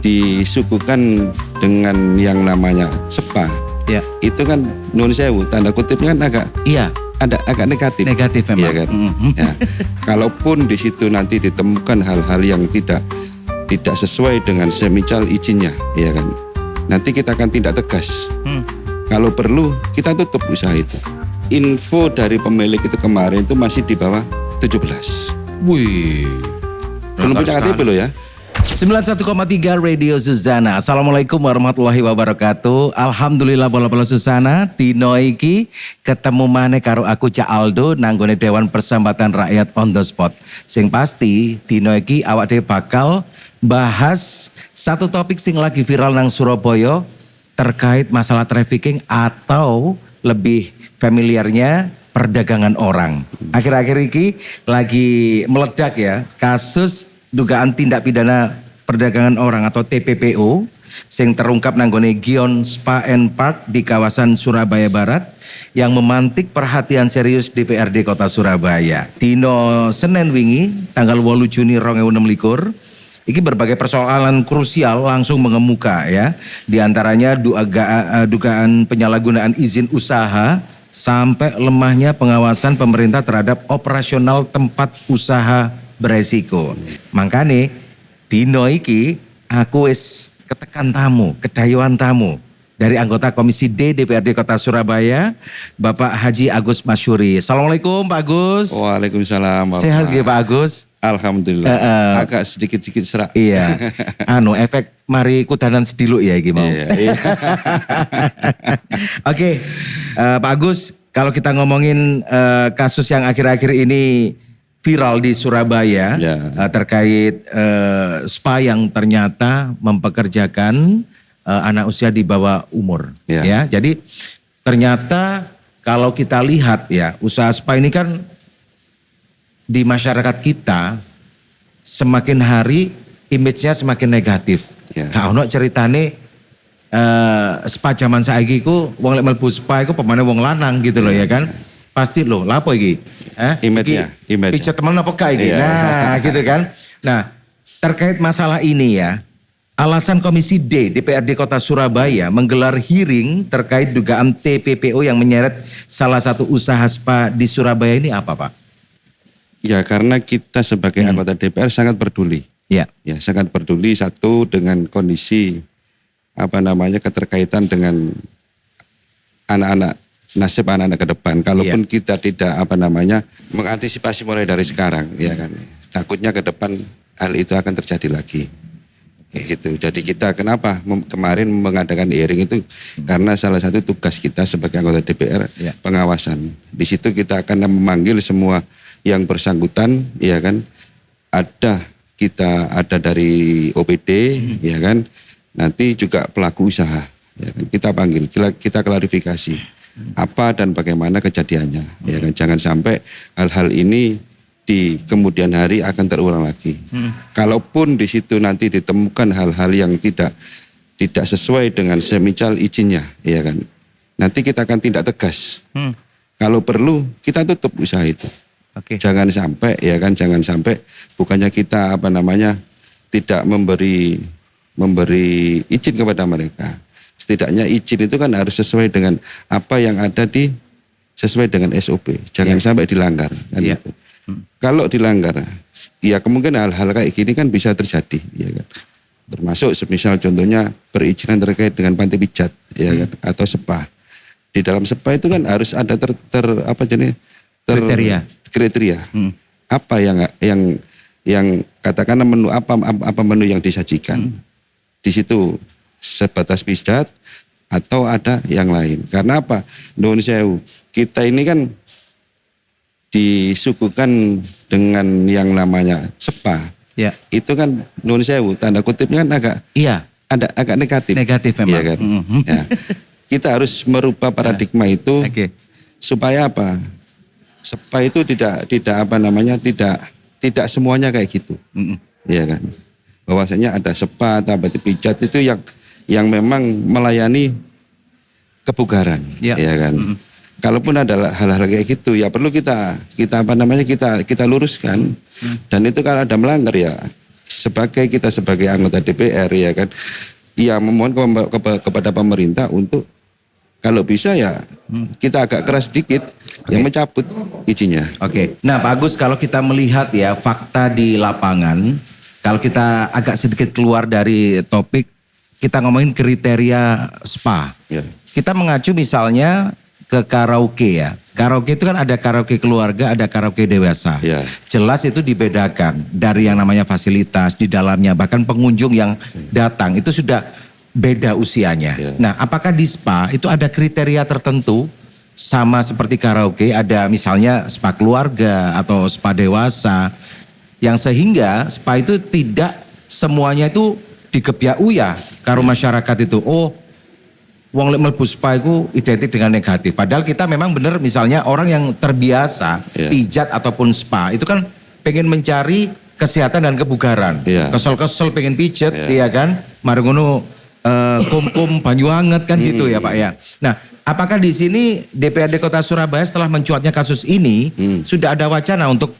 disuguhkan dengan yang namanya spa, Ya. itu kan nuwun sewu, tanda kutipnya kan agak Iya, agak negatif. negatif memang. Iya kan? Ya. Kalaupun di situ nanti ditemukan hal-hal yang tidak sesuai dengan semisal izinnya, ya kan? Nanti kita akan tindak tegas. Kalau perlu kita tutup usaha itu. Info dari pemilik itu kemarin itu masih di bawah 17. Wih. Belum punya KTP loh ya. 91,3 Radio Susana. Assalamualaikum warahmatullahi wabarakatuh. Alhamdulillah bola-bola Susana. Dino iki ketemu maneh karo aku Cak Aldo nanggone Dewan Persahabatan Rakyat on the spot. Sing pasti dino iki awak dhewe bakal bahas satu topik sing lagi viral nang Surabaya terkait masalah trafficking atau lebih familiarnya perdagangan orang. Akhir-akhir ini lagi meledak ya kasus dugaan tindak pidana perdagangan orang atau TPPO sing terungkap nanggone Gion Spa and Park di kawasan Surabaya Barat yang memantik perhatian serius DPRD Kota Surabaya. Dino Senin wingi tanggal 8 Juni 2026 iki berbagai persoalan krusial langsung mengemuka ya. Di antaranya dugaan penyalahgunaan izin usaha sampai lemahnya pengawasan pemerintah terhadap operasional tempat usaha beresiko. Makanya dino iki aku wis ketekan tamu, kedayuan tamu dari anggota Komisi D DPRD Kota Surabaya, Bapak Haji Agus Masyuri. Assalamualaikum Pak Agus. Waalaikumsalam. Sehat nggih Pak Agus? Alhamdulillah. Agak sedikit-sedikit serak. Iya. Efek mari kudanan sediluk ya iki mau. Iya. Oke, Pak Agus, kalau kita ngomongin kasus yang akhir-akhir ini viral di Surabaya terkait spa yang ternyata mempekerjakan anak usia di bawah umur. Ya, jadi ternyata kalau kita lihat ya usaha spa ini kan di masyarakat kita semakin hari image-nya semakin negatif. Kak ono ceritane spa zaman saiki ku wong lek mlebu spa iku pemane wong lanang gitu loh ya kan. Pasti loh, lapo iki? Image-nya. Pijet temen apa gak iki? Nah, gitu kan. Nah, terkait masalah ini ya, alasan Komisi D DPRD Kota Surabaya menggelar hearing terkait dugaan TPPO yang menyeret salah satu usaha spa di Surabaya ini apa, Pak? Ya, karena kita sebagai anggota DPR sangat peduli. Ya, sangat peduli satu dengan kondisi keterkaitan dengan anak-anak, nasib anak-anak ke depan. Kalaupun kita tidak mengantisipasi mulai dari sekarang, ya kan. Takutnya ke depan hal itu akan terjadi lagi. Gitu. Jadi kita kenapa kemarin mengadakan hearing itu karena salah satu tugas kita sebagai anggota DPR pengawasan. Di situ kita akan memanggil semua yang bersangkutan, ya kan. Kita ada dari OPD, ya kan. Nanti juga pelaku usaha, ya kan. Kita panggil, kita klarifikasi apa dan bagaimana kejadiannya, ya kan. Jangan sampai hal-hal ini di kemudian hari akan terulang lagi. Kalaupun di situ nanti ditemukan hal-hal yang tidak sesuai dengan semisal izinnya, ya kan. Nanti kita akan tindak tegas. Kalau perlu kita tutup usaha itu. Jangan sampai, ya kan, jangan sampai bukannya kita tidak memberi izin kepada mereka. Setidaknya izin itu kan harus sesuai dengan apa yang ada sesuai dengan SOP. Jangan sampai dilanggar. Kan gitu. Kalau dilanggar, ya kemungkinan hal-hal kayak gini kan bisa terjadi, ya kan. Termasuk semisal contohnya perizinan terkait dengan panti pijat, ya kan, atau spa. Di dalam spa itu kan harus ada kriteria. Apa yang katakanlah menu apa menu yang disajikan. Di situ sebatas pijat atau ada yang lain. Karena apa? Nuwun sewu. Kita ini kan disuguhkan dengan yang namanya spa. Ya. Itu kan nuwun sewu, tanda kutipnya kan agak negatif. Negatif memang. Ya kan? Ya. Kita harus merubah paradigma itu supaya apa? Spa itu tidak semuanya kayak gitu. Ya kan. Bahwasanya ada spa atau pijat itu yang memang melayani kebugaran, ya kan. Kalaupun ada hal-hal kayak gitu, ya perlu kita luruskan. Dan itu kalau ada melanggar ya kita sebagai anggota DPR ya kan, ya memohon kepada pemerintah untuk kalau bisa ya kita agak keras sedikit yang mencabut izinnya. Oke. Nah Pak Agus, kalau kita melihat ya fakta di lapangan, kalau kita agak sedikit keluar dari topik, kita ngomongin kriteria spa. Ya. Kita mengacu misalnya ke karaoke ya. Karaoke itu kan ada karaoke keluarga, ada karaoke dewasa. Ya. Jelas itu dibedakan dari yang namanya fasilitas di dalamnya, bahkan pengunjung yang datang itu sudah beda usianya. Ya. Nah, apakah di spa itu ada kriteria tertentu sama seperti karaoke, ada misalnya spa keluarga atau spa dewasa, yang sehingga spa itu tidak semuanya itu digebyak uya karo masyarakat itu. Oh, wong lek mlebu spa itu identik dengan negatif. Padahal kita memang benar misalnya orang yang terbiasa pijat ataupun spa itu kan pengen mencari kesehatan dan kebugaran. Kesel-kesel pengen pijat, iya kan? Mari ngono kum-kum banyu anget kan gitu ya Pak ya. Nah, apakah di sini DPRD Kota Surabaya setelah mencuatnya kasus ini sudah ada wacana untuk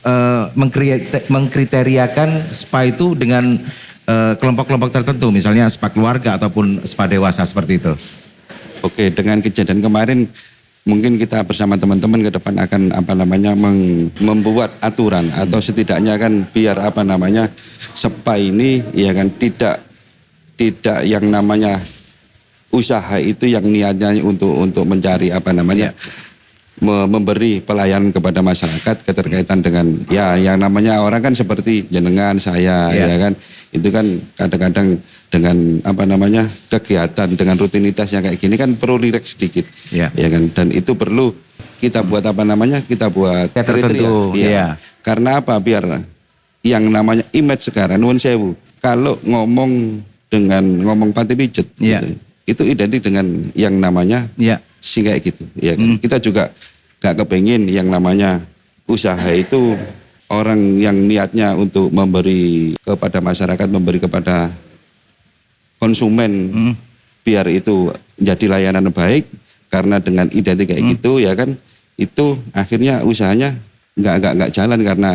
mengkriteriakan spa itu dengan kelompok-kelompok tertentu, misalnya spa keluarga ataupun spa dewasa seperti itu? Oke, dengan kejadian kemarin mungkin kita bersama teman-teman ke depan akan membuat aturan atau setidaknya kan biar spa ini ya kan tidak yang namanya usaha itu yang niatnya untuk mencari memberi pelayanan kepada masyarakat keterkaitan dengan ya yang namanya orang kan seperti jenengan saya ya kan, itu kan kadang-kadang dengan kegiatan dengan rutinitas yang kayak gini kan perlu rileks sedikit ya kan, dan itu perlu kita buat kita buat kriteria karena biar yang namanya image sekarang nuwun sewu kalau ngomong panti pijet gitu, itu identik dengan yang namanya sih kayak gitu ya kan. Kita juga gak kepengen yang namanya usaha itu orang yang niatnya untuk memberi kepada masyarakat, memberi kepada konsumen biar itu jadi layanan baik, karena dengan identik kayak gitu ya kan, itu akhirnya usahanya nggak jalan karena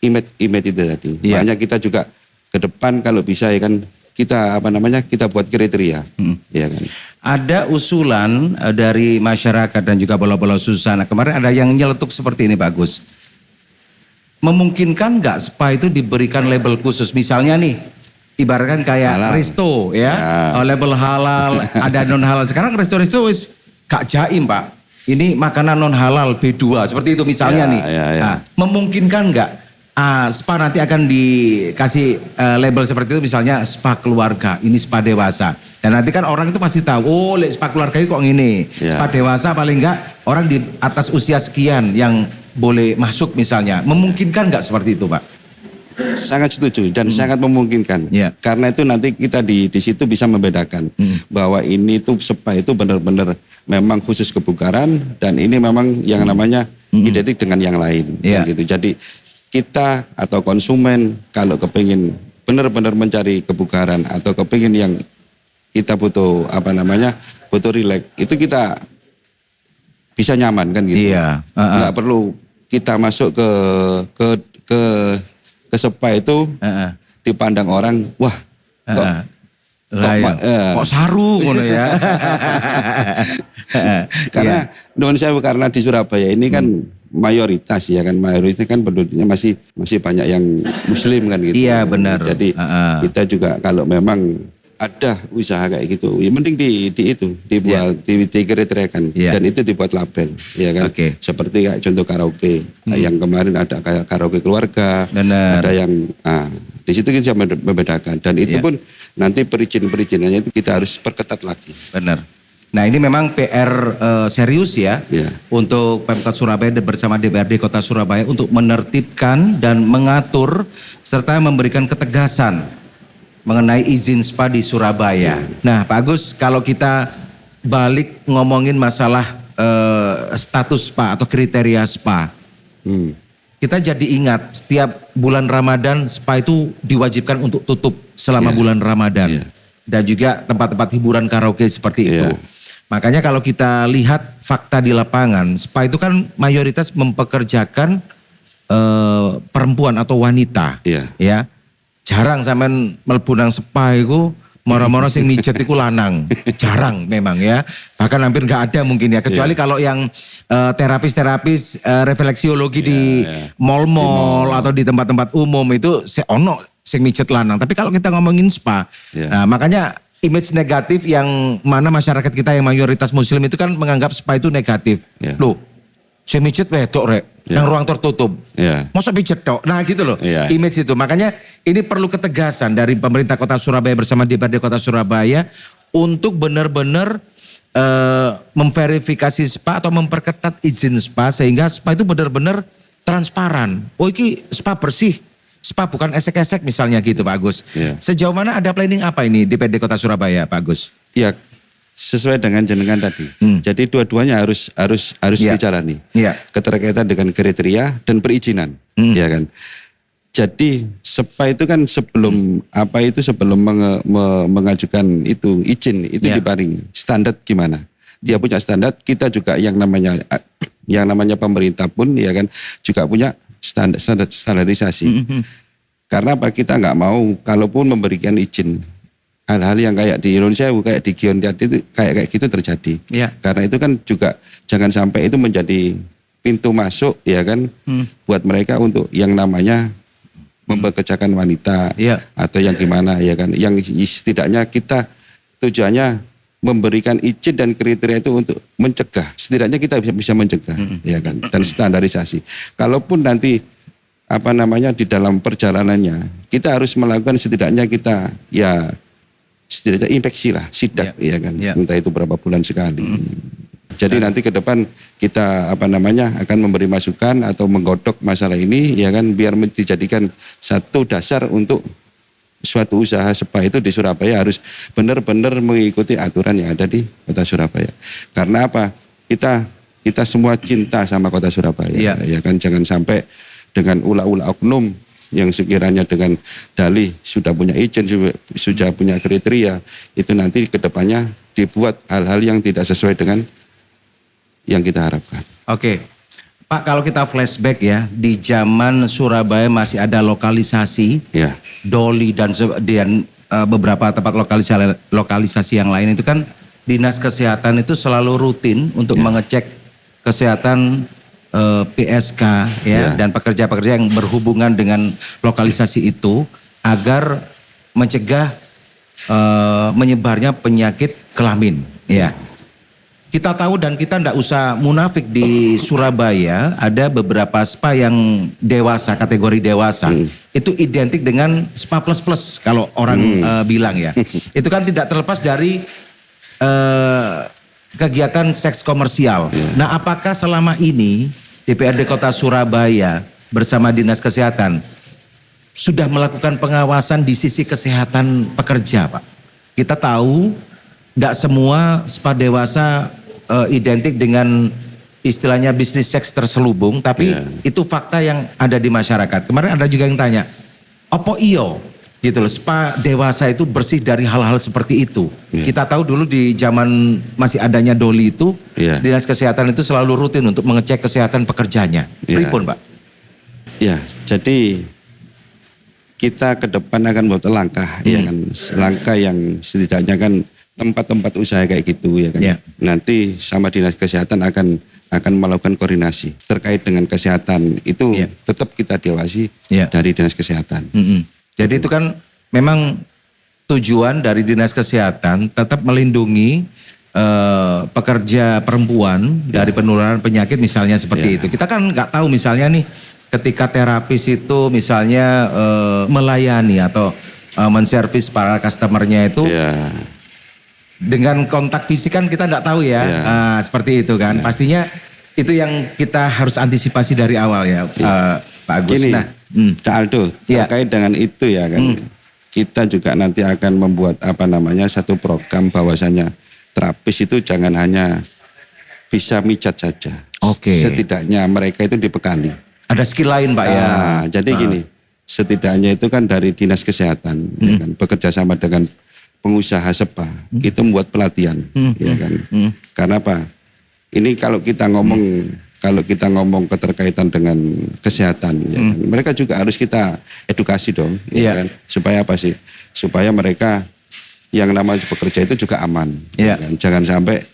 image itu tadi. Makanya kita juga ke depan kalau bisa ya kan kita kita buat kriteria ya kan. Ada usulan dari masyarakat dan juga bola-bola Susana. Kemarin ada yang nyeletuk seperti ini Pak Agus. Memungkinkan nggak spa itu diberikan label khusus, misalnya nih ibaratkan kayak halal. Resto ya, label halal, ada non halal. Sekarang resto-resto wis gak jaim Pak. Ini makanan non halal B2 seperti itu misalnya nih. Nah, memungkinkan nggak spa nanti akan dikasih label seperti itu, misalnya spa keluarga, ini spa dewasa. Dan nanti kan orang itu pasti tahu, oh spa keluarga itu kok gini. Spa dewasa paling enggak orang di atas usia sekian yang boleh masuk misalnya. Memungkinkan nggak seperti itu Pak? Sangat setuju dan sangat memungkinkan. Karena itu nanti kita di situ bisa membedakan bahwa ini tuh spa itu benar-benar memang khusus kebugaran dan ini memang yang namanya identik dengan yang lain. Gitu. Jadi kita atau konsumen kalau kepingin benar-benar mencari kebugaran atau kepingin yang kita butuh butuh rileks, itu kita bisa nyaman kan gitu. Nggak perlu kita masuk ke spa itu dipandang orang, wah kok saru ngono ya. Karena karena di Surabaya ini kan mayoritas kan penduduknya masih banyak yang muslim kan gitu. Iya benar. Jadi kita juga kalau memang ada usaha kayak gitu, ya mending dibuat dikriteria-kan dan itu dibuat label, ya kan. Seperti kayak contoh karaoke, yang kemarin ada kayak karaoke keluarga, ada yang di situ kita bisa membedakan dan itu pun nanti perizinannya itu kita harus perketat lagi. Benar. Nah ini memang PR serius ya untuk Pemkot Surabaya bersama DPRD Kota Surabaya untuk menertibkan dan mengatur serta memberikan ketegasan mengenai izin spa di Surabaya. Nah Pak Agus, kalau kita balik ngomongin masalah status spa atau kriteria spa, kita jadi ingat setiap bulan Ramadan spa itu diwajibkan untuk tutup selama bulan Ramadan dan juga tempat-tempat hiburan karaoke seperti itu. Makanya kalau kita lihat fakta di lapangan, spa itu kan mayoritas mempekerjakan perempuan atau wanita, ya. Jarang sampean mlebu nang spa iku moro-moro sing mijet iku lanang. Jarang memang ya. Bahkan hampir nggak ada mungkin ya. Kecuali kalau yang terapis-terapis refleksiologi di mall-mall atau di tempat-tempat umum itu ono sing mijet lanang. Tapi kalau kita ngomongin spa, nah makanya image negatif yang mana masyarakat kita yang mayoritas muslim itu kan menganggap spa itu negatif. Loh, sing mijet wedok rek. Yang ruang tertutup, masa pijet dok, nah gitu loh, image itu. Makanya ini perlu ketegasan dari pemerintah Kota Surabaya bersama DPRD Kota Surabaya untuk benar-benar memverifikasi spa atau memperketat izin spa sehingga spa itu benar-benar transparan. Oh ini spa bersih, spa bukan esek-esek misalnya gitu Pak Agus. Sejauh mana ada planning apa ini DPRD Kota Surabaya Pak Agus? Ya. Sesuai dengan jenengan tadi. Jadi dua-duanya harus dijalani. Keterkaitan dengan kriteria dan perizinan, ya kan. Jadi spa itu kan sebelum mengajukan itu izin itu diparingi standar gimana. Dia punya standar, kita juga yang namanya pemerintah pun ya kan juga punya standarisasi. Karena apa, kita nggak mau kalaupun memberikan izin hal-hal yang kayak di Indonesia, kayak di Gion itu kayak gitu terjadi. Karena itu kan juga jangan sampai itu menjadi pintu masuk ya kan buat mereka untuk yang namanya mempekerjakan wanita atau yang gimana ya kan. Yang setidaknya kita tujuannya memberikan izin dan kriteria itu untuk mencegah. Setidaknya kita bisa mencegah ya kan, dan standarisasi. Kalaupun nanti di dalam perjalanannya kita harus melakukan setidaknya kita setidaknya infeksi lah, sidak ya kan, entah itu berapa bulan sekali. Jadi nanti ke depan kita akan memberi masukan atau menggodok masalah ini ya kan, biar dijadikan satu dasar untuk suatu usaha spa itu di Surabaya harus benar-benar mengikuti aturan yang ada di Kota Surabaya. Karena apa? Kita semua cinta sama Kota Surabaya ya kan, jangan sampai dengan ulah-ulah oknum yang sekiranya dengan dalih sudah punya izin, sudah punya kriteria, itu nanti kedepannya dibuat hal-hal yang tidak sesuai dengan yang kita harapkan. Oke, Pak, kalau kita flashback ya, di zaman Surabaya masih ada lokalisasi, Doli dan beberapa tempat lokalisasi yang lain itu kan Dinas Kesehatan itu selalu rutin untuk mengecek kesehatan PSK dan pekerja-pekerja yang berhubungan dengan lokalisasi itu agar mencegah menyebarnya penyakit kelamin. Kita tahu dan kita tidak usah munafik, di Surabaya ada beberapa spa yang dewasa, kategori dewasa. Itu identik dengan spa plus kalau orang bilang ya. Itu kan tidak terlepas dari kegiatan seks komersial. Nah, apakah selama ini DPRD Kota Surabaya bersama Dinas Kesehatan sudah melakukan pengawasan di sisi kesehatan pekerja, Pak? Kita tahu tidak semua spa dewasa identik dengan istilahnya bisnis seks terselubung, tapi itu fakta yang ada di masyarakat. Kemarin ada juga yang tanya, opo iyo? Gitu loh, spa dewasa itu bersih dari hal-hal seperti itu. Kita tahu dulu di zaman masih adanya Doli itu, Dinas Kesehatan itu selalu rutin untuk mengecek kesehatan pekerjanya. Pripun, Pak? Ya, jadi kita ke depan akan buat langkah, ya kan, langkah yang setidaknya kan tempat-tempat usaha kayak gitu ya kan. Nanti sama Dinas Kesehatan akan melakukan koordinasi terkait dengan kesehatan itu tetap kita diawasi dari Dinas Kesehatan. Jadi itu kan memang tujuan dari Dinas Kesehatan tetap melindungi pekerja perempuan dari penularan penyakit misalnya seperti itu. Kita kan nggak tahu misalnya nih ketika terapis itu misalnya melayani atau menservis para customernya itu dengan kontak fisik kan kita nggak tahu ya. Seperti itu kan. Pastinya itu yang kita harus antisipasi dari awal ya Pak Agus. Gini, Cak Aldo, terkait dengan itu ya kan, kita juga nanti akan membuat satu program bahwasanya terapis itu jangan hanya bisa mijat saja. Setidaknya mereka itu dibekali. Ada skill lain Pak ya. Jadi gini, setidaknya itu kan dari Dinas Kesehatan ya kan, bekerja sama dengan pengusaha spa itu membuat pelatihan ya kan. Karena apa? Ini kalau kita ngomong kalau kita ngomong keterkaitan dengan kesehatan, ya kan, mereka juga harus kita edukasi dong, ya kan? Supaya apa sih? Supaya mereka yang namanya bekerja itu juga aman. Ya kan? Jangan sampai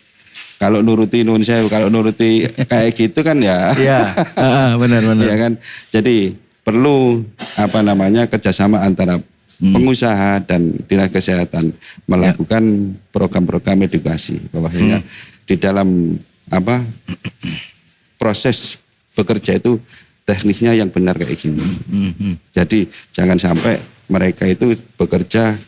kalau nuruti nun sewu, kalau nuruti kayak gitu kan ya. Iya, benar-benar. Ya kan? Jadi perlu apa namanya kerjasama antara pengusaha dan dinas kesehatan melakukan program-program edukasi bahwasanya di dalam apa proses bekerja itu teknisnya yang benar kayak gini. Jadi jangan sampai mereka itu bekerja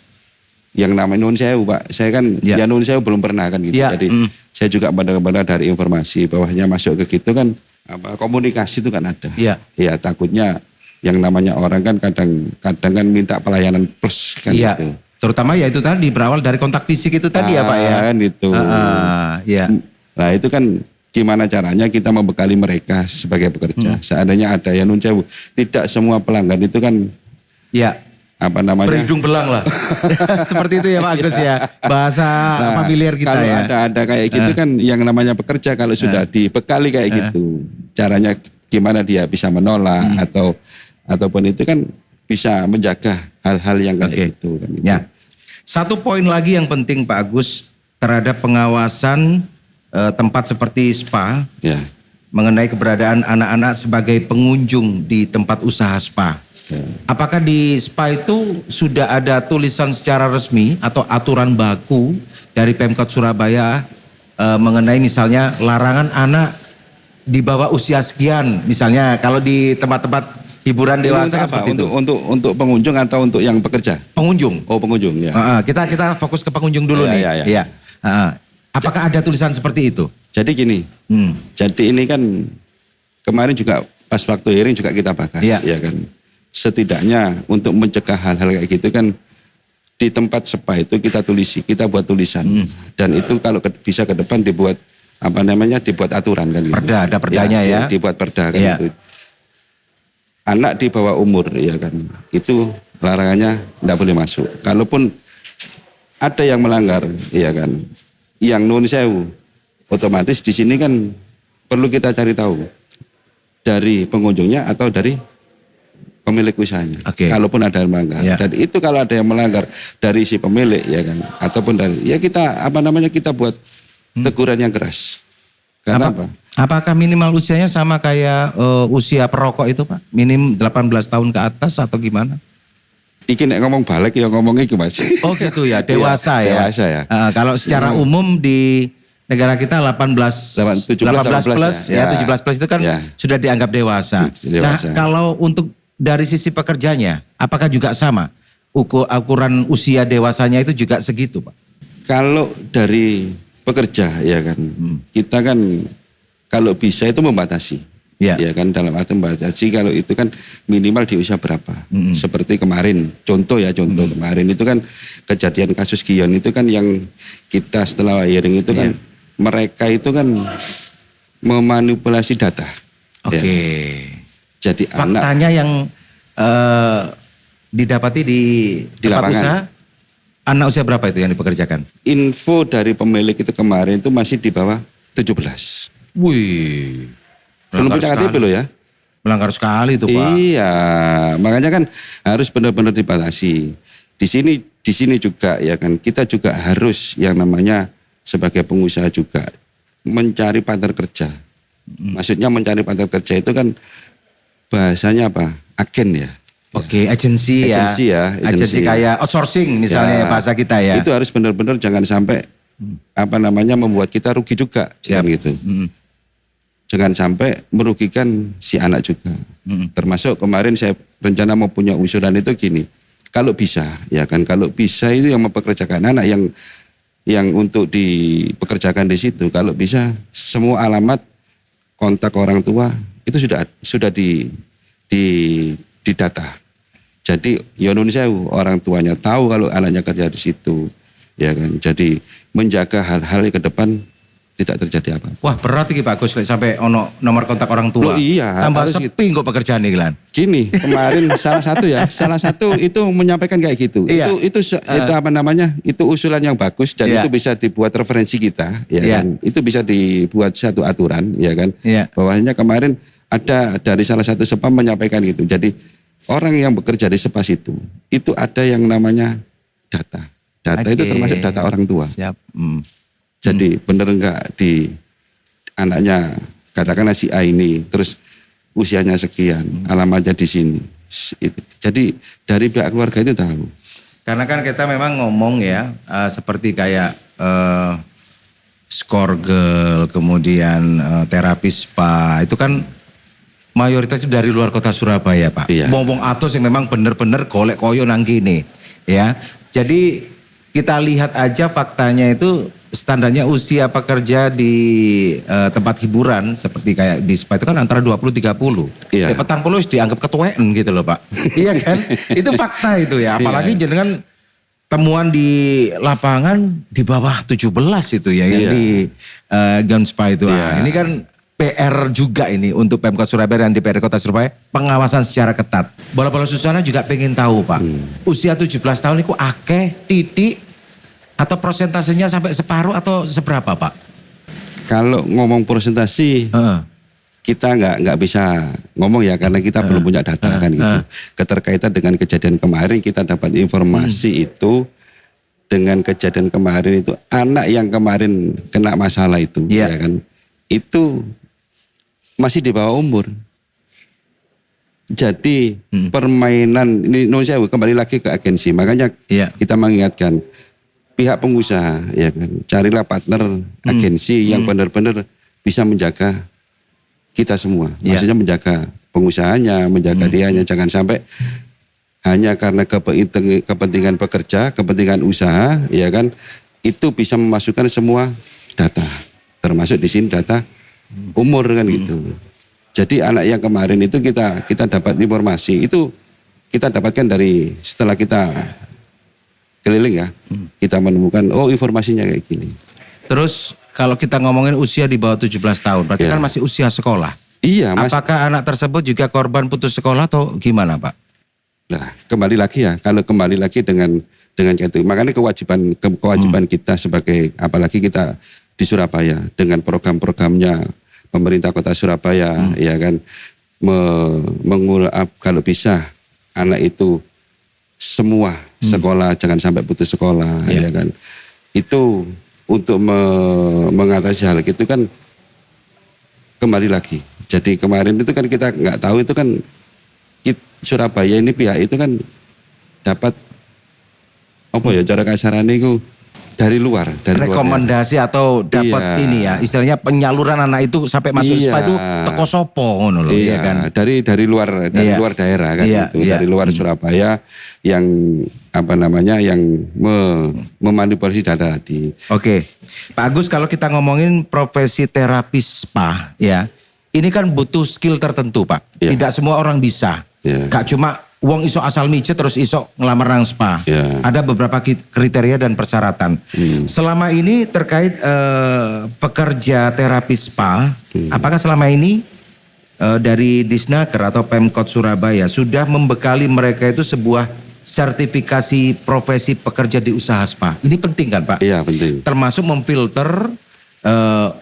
yang namanya nun sewu, Pak. Saya kan ya nun sewu belum pernah kan gitu. Jadi saya juga benar-benar dari informasi bahwasanya masuk ke gitu kan apa komunikasi itu kan ada. Ya takutnya yang namanya orang kan kadang kan minta pelayanan plus kan gitu. Terutama ya itu tadi berawal dari kontak fisik itu tadi ya Pak ya. Kan itu. Nah itu kan gimana caranya kita membekali mereka sebagai pekerja. Seandainya ada yang nun sewu, tidak semua pelanggan itu kan apa namanya berhidung belang lah. Seperti itu ya Pak Agus ya. Bahasa familiar kita kalau ya. Kalau ada kayak gitu kan yang namanya pekerja kalau sudah dibekali kayak gitu. Caranya gimana dia bisa menolak ataupun itu kan bisa menjaga hal-hal yang kayak gitu kan. Ya. Satu poin lagi yang penting Pak Agus terhadap pengawasan tempat seperti spa mengenai keberadaan anak-anak sebagai pengunjung di tempat usaha spa. Apakah di spa itu sudah ada tulisan secara resmi atau aturan baku dari Pemkot Surabaya mengenai misalnya larangan anak di bawah usia sekian, misalnya kalau di tempat-tempat hiburan dewasa kan seperti itu. Untuk pengunjung atau untuk yang pekerja? Pengunjung. Oh pengunjung ya. Kita fokus ke pengunjung dulu nih. Iya. Apakah ada tulisan seperti itu? Jadi gini, jadi ini kan kemarin juga pas waktu hearing juga kita bahas, ya kan. Setidaknya untuk mencegah hal-hal kayak gitu kan di tempat spa itu kita buat tulisan dan itu kalau bisa ke depan dibuat apa namanya dibuat aturan kan gitu. Perda, ada perdanya ya. Dibuat perda kan gitu. Anak di bawah umur ya kan itu larangannya tidak boleh masuk. Kalaupun ada yang melanggar ya kan yang nun sewu otomatis di sini kan perlu kita cari tahu dari pengunjungnya atau dari pemilik usahanya. Kalaupun ada yang melanggar. Dan itu kalau ada yang melanggar dari si pemilik ya kan ataupun dari ya kita apa namanya kita buat teguran yang keras. Karena apa? Apakah minimal usianya sama kayak usia perokok itu Pak? Minim 18 tahun ke atas atau gimana? Iki nek ngomong balik ya ngomong iki Mas. Oh gitu ya, dewasa ya. Dewasa ya. Kalau secara umum di negara kita 17 plus ya 17 plus itu kan sudah dianggap dewasa. Nah, kalau untuk dari sisi pekerjanya, apakah juga sama? Ukuran usia dewasanya itu juga segitu, Pak? Kalau dari pekerja, ya kan, kita kan kalau bisa itu membatasi. Ya kan, dalam arti membatasi kalau itu kan minimal di usia berapa. Seperti kemarin, contoh kemarin itu kan kejadian kasus Gion itu kan yang kita setelah hearing itu kan, mereka itu kan memanipulasi data. Jadi faktanya yang didapati di tempat lapangan. Usaha, anak usia berapa itu yang dipekerjakan? Info dari pemilik itu kemarin itu masih di bawah 17. Wih, belum punya KTP loh ya. Melanggar sekali itu Pak. Iya, makanya kan harus benar-benar dibatasi. Di sini juga ya kan kita juga harus yang namanya sebagai pengusaha juga mencari partner kerja. Maksudnya mencari partner kerja itu kan bahasanya apa? Agen ya. Agensi kayak outsourcing misalnya bahasa kita ya. Itu harus benar-benar jangan sampai apa namanya membuat kita rugi juga gitu. Jangan sampai merugikan si anak juga. Termasuk kemarin saya rencana mau punya usulan itu gini. Kalau bisa ya kan kalau bisa itu yang mempekerjakan anak yang untuk dipekerjakan di situ kalau bisa semua alamat kontak orang tua itu sudah di data. Jadi Yonun Sewu orang tuanya tahu kalau anaknya kerja di situ, ya kan. Jadi menjaga hal-hal ke depan tidak terjadi apa. Wah berat iki Pak Gus sampai ono nomor kontak orang tua. Oh, iya. Tambah sepi kok pekerjaan nih Glan. Gini kemarin salah satu itu menyampaikan kayak gitu. Iya. Itu apa namanya? Itu usulan yang bagus dan itu bisa dibuat referensi kita, ya kan? Itu bisa dibuat satu aturan, ya kan? Bahwasanya kemarin ada dari salah satu SPA menyampaikan gitu. Jadi orang yang bekerja di SPA itu ada yang namanya data. Data itu termasuk data orang tua. Siap. Jadi bener enggak di anaknya katakanlah si A ini terus usianya sekian, alamatnya di sini. Jadi dari pihak keluarga itu tahu. Karena kan kita memang ngomong ya seperti kayak skor girl, kemudian terapi spa itu kan mayoritas itu dari luar kota Surabaya Pak. Iya. Ngomong atus yang memang bener-bener golek koyo nang kene ya. Jadi kita lihat aja faktanya itu standarnya usia pekerja di tempat hiburan seperti kayak di spa itu kan antara 20-30. Iya. Petang puluh dianggap ketuaan gitu loh Pak. Iya kan? Itu fakta itu ya. Apalagi jenengan temuan di lapangan di bawah 17 itu ya yang di Gaun Spa itu. Ini kan PR juga ini untuk Pemkot Surabaya dan DPR Kota Surabaya, pengawasan secara ketat. Bola-bola Susana juga pengen tahu Pak, usia 17 tahun itu akeh, titik, atau persentasenya sampai separuh atau seberapa Pak? Kalau ngomong persentase, kita nggak bisa ngomong ya karena kita belum punya data kan gitu. Keterkaitan dengan kejadian kemarin kita dapat informasi itu dengan kejadian kemarin itu anak yang kemarin kena masalah itu, ya kan? Itu masih di bawah umur. Jadi permainan ini Indonesia kembali lagi ke agensi. Makanya kita mengingatkan pihak pengusaha ya kan, carilah partner agensi yang benar-benar bisa menjaga kita semua. Maksudnya menjaga pengusahanya, menjaga dianya, jangan sampai hanya karena kepentingan pekerja, kepentingan usaha ya kan, itu bisa memasukkan semua data. Termasuk di sini data umur kan gitu. Jadi anak yang kemarin itu kita dapat informasi itu kita dapatkan dari setelah kita keliling ya, kita menemukan informasinya kayak gini. Terus kalau kita ngomongin usia di bawah 17 tahun, berarti kan masih usia sekolah. Iya. Apakah anak tersebut juga korban putus sekolah atau gimana Pak? Nah kembali lagi ya, kalau kembali lagi dengan itu, makanya kewajiban kita sebagai apalagi kita di Surabaya dengan program-programnya pemerintah Kota Surabaya ya kan kalau bisa anak itu semua sekolah jangan sampai putus sekolah ya kan. Itu untuk mengatasi hal itu kan kembali lagi. Jadi kemarin itu kan kita nggak tahu itu kan Surabaya ini pihak itu kan dapat apa ya cara kasarannya itu dari luar rekomendasi atau dapat ini ya istilahnya penyaluran anak itu sampai masuk SPA itu teko sopo ngono loh ya kan dari luar daerah kan dari luar Surabaya yang apa namanya yang memanipulasi data tadi. Oke. Pak Agus, kalau kita ngomongin profesi terapis spa ya ini kan butuh skill tertentu Pak. Tidak semua orang bisa. Gak cuma wong iso asal mijet terus iso ngelamar nang spa. Ada beberapa kriteria dan persyaratan. Selama ini terkait pekerja terapi spa, apakah selama ini dari Disnaker atau Pemkot Surabaya sudah membekali mereka itu sebuah sertifikasi profesi pekerja di usaha spa? Ini penting kan Pak? Iya penting. Termasuk memfilter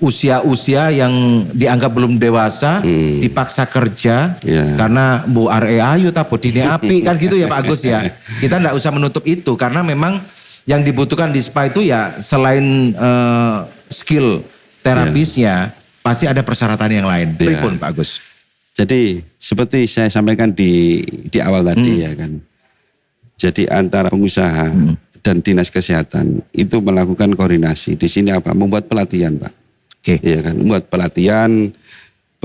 usia-usia yang dianggap belum dewasa dipaksa kerja karena bu are ayu tapi dini api kan gitu ya Pak Agus ya. Kita enggak usah menutup itu karena memang yang dibutuhkan di spa itu ya selain skill terapisnya pasti ada persyaratan yang lain. Pripun Pak Agus? Jadi seperti saya sampaikan di awal tadi ya kan. Jadi antara pengusaha dan Dinas Kesehatan itu melakukan koordinasi. Di sini apa? Membuat pelatihan, Pak. Iya kan, membuat pelatihan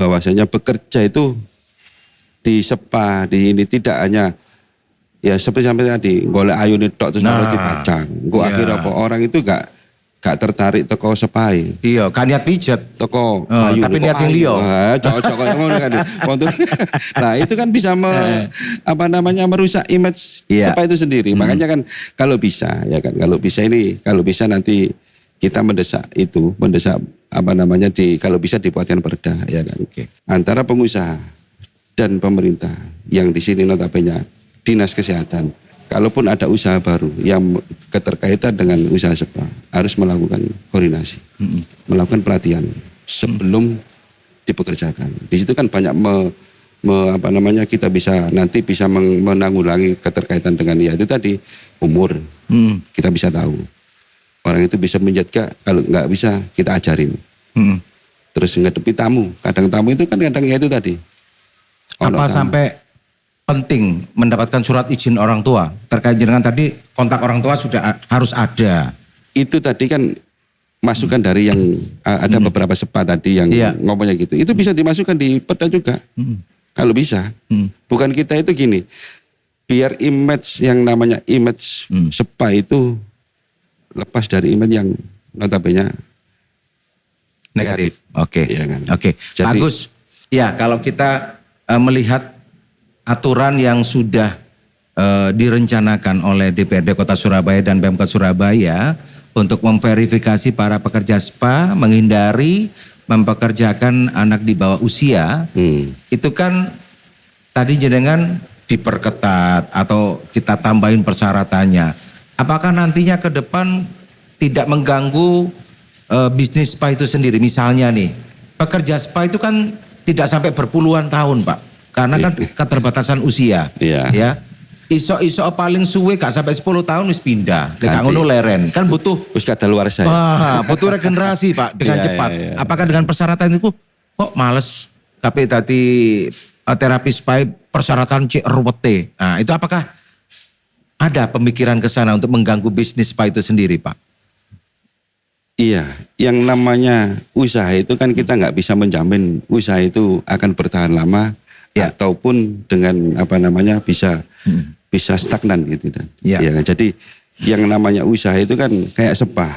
bahwasanya bekerja itu di spa, di ini tidak hanya ya seperti sampai tadi golek ayu tok terus dipajang. Gua akhirnya apa orang itu gak tertarik teko sepai. Iya, kan niat pijet. Teko ayu. Tapi niat sing liya. Cocok ngono kan. Nah, itu kan bisa merusak image sepai itu sendiri. Makanya kan kalau bisa nanti kita mendesak kalau bisa dibuatkan perda ya kan. Antara pengusaha dan pemerintah yang di sini notabene dinas kesehatan. Kalaupun ada usaha baru yang keterkaitan dengan usaha spa, harus melakukan koordinasi, melakukan pelatihan sebelum dipekerjakan. Di situ kan banyak kita bisa menanggulangi keterkaitan dengan itu tadi umur. Kita bisa tahu orang itu bisa menjaga, kalau nggak bisa kita ajarin. Terus ngadepi tamu, kadang tamu itu kan kadang ya itu tadi. Apa sampai penting mendapatkan surat izin orang tua terkait dengan tadi kontak orang tua sudah harus ada. Itu tadi kan masukan dari yang ada beberapa spa tadi yang ngomongnya gitu. Itu bisa dimasukkan di perda juga. Kalau bisa. Bukan kita itu gini. Biar image yang namanya image spa itu lepas dari image yang notabene negatif. Oke. Ya kan? Oke. Bagus. Ya, kalau kita melihat aturan yang sudah direncanakan oleh DPRD Kota Surabaya dan Pemkot Surabaya untuk memverifikasi para pekerja spa, menghindari mempekerjakan anak di bawah usia, itu kan tadi jenengan diperketat atau kita tambahin persyaratannya. Apakah nantinya ke depan tidak mengganggu bisnis spa itu sendiri? Misalnya nih, pekerja spa itu kan tidak sampai berpuluhan tahun, Pak. Karena kan keterbatasan usia, ya. Iso paling suwe gak sampai 10 tahun wis pindah. Gak ngono leren. Kan butuh wis kadal luar saya. Butuh regenerasi, Pak, dengan cepat. Apakah dengan persyaratan itu kok males tapi tadi terapi spa persyaratan cek ruwete. Nah, itu apakah ada pemikiran ke sana untuk mengganggu bisnis spa itu sendiri, Pak? Iya, yang namanya usaha itu kan kita nggak bisa menjamin usaha itu akan bertahan lama. Ataupun dengan bisa stagnan gitu kan. Ya, jadi yang namanya usaha itu kan kayak spa.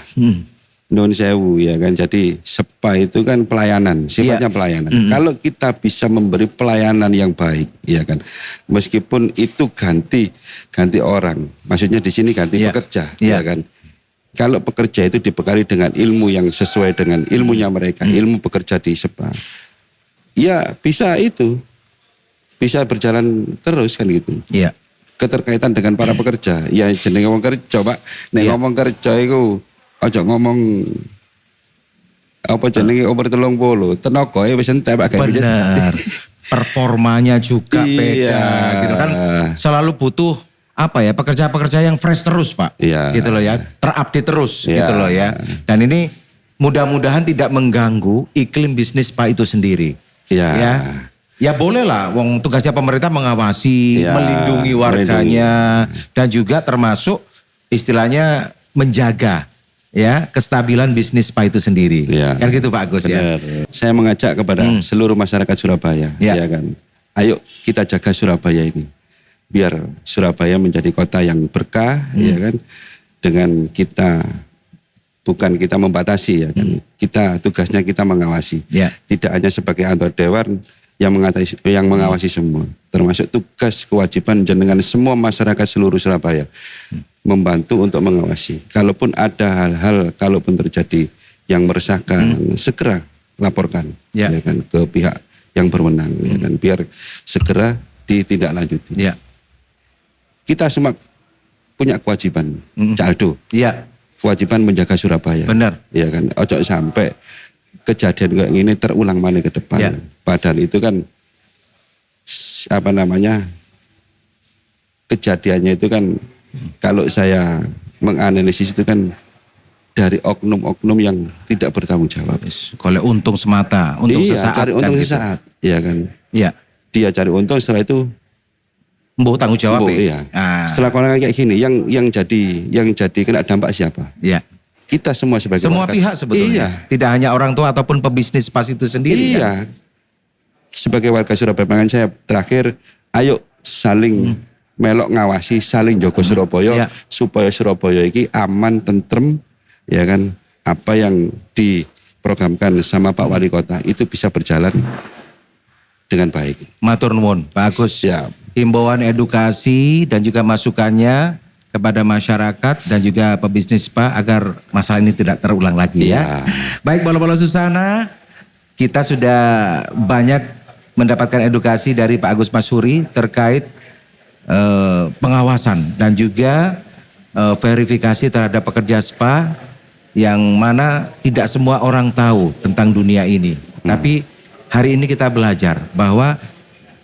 Non sewu ya kan. Jadi spa itu kan pelayanan, sifatnya pelayanan. Kalau kita bisa memberi pelayanan yang baik, ya kan. Meskipun itu ganti orang, maksudnya di sini ganti pekerja, ya kan. Kalau pekerja itu dibekali dengan ilmu yang sesuai dengan ilmunya mereka, ilmu bekerja di spa. Ya bisa berjalan terus kan gitu. Iya. Keterkaitan dengan para pekerja. Ya jenenge ngomong kerja, Pak. Nek ngomong kerja iku aja ngomong apa jenenge umur 30. Tenaga wis entek Pak. Benar. Performanya juga beda gitu kan. Selalu butuh pekerja-pekerja yang fresh terus, Pak. Gitu loh ya. Terupdate terus gitu loh ya. Dan ini mudah-mudahan tidak mengganggu iklim bisnis spa itu sendiri. Ya boleh lah, wong tugasnya pemerintah mengawasi, melindungi warganya, dan juga termasuk istilahnya menjaga kestabilan bisnis spa itu sendiri. Kan gitu Pak Agus. Bener. Ya. Saya mengajak kepada seluruh masyarakat Surabaya, ya kan. Ayo kita jaga Surabaya ini, biar Surabaya menjadi kota yang berkah, ya kan. Dengan bukan kita membatasi, ya kan. Tugasnya kita mengawasi, tidak hanya sebagai anggota dewan yang mengawasi semua, termasuk tugas kewajiban jenengan semua masyarakat seluruh Surabaya membantu untuk mengawasi. Kalaupun ada hal-hal, kalaupun terjadi yang meresahkan, segera laporkan ya kan ke pihak yang berwenang ya kan, biar segera ditindaklanjuti. Kita semua punya kewajiban, Caldo. Kewajiban menjaga Surabaya. Benar. Ya kan, ojo sampai kejadian kayak gini terulang mana ke depan. Padahal itu kan kejadiannya itu kan kalau saya menganalisis itu kan dari oknum-oknum yang tidak bertanggung jawab. Kalau untung semata, untung sesaat. Cari untung sesaat, ya kan. Dia cari untung, setelah itu mbok tanggung jawab. Setelah orang kayak gini, yang jadi kena dampak siapa? Kita semua sebagai semua pihak sebetulnya. Tidak hanya orang tua ataupun pebisnis spa itu sendiri. Kan? Sebagai warga Surabaya, makanya saya terakhir, ayo saling melok ngawasi, saling jaga Surabaya supaya Surabaya ini aman, tentrem, ya kan. Apa yang diprogramkan sama Pak Wali Kota itu bisa berjalan dengan baik. Matur nuwun, Pak Agus. Himbauan edukasi dan juga masukannya kepada masyarakat dan juga pebisnis spa agar masalah ini tidak terulang lagi ya. Baik bola-bola Susana, kita sudah banyak mendapatkan edukasi dari Pak Agus Masyuri terkait pengawasan dan juga verifikasi terhadap pekerja spa yang mana tidak semua orang tahu tentang dunia ini. Tapi hari ini kita belajar bahwa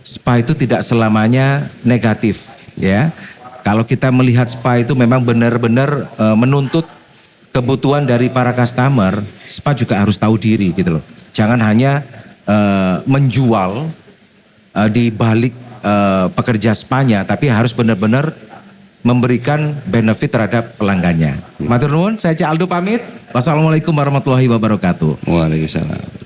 spa itu tidak selamanya negatif ya. Kalau kita melihat spa itu memang benar-benar menuntut kebutuhan dari para customer, spa juga harus tahu diri gitu loh. Jangan hanya menjual di balik pekerja spanya, tapi harus benar-benar memberikan benefit terhadap pelanggannya. Matur nuwun, saya Cak Aldo pamit. Wassalamualaikum warahmatullahi wabarakatuh. Waalaikumsalam.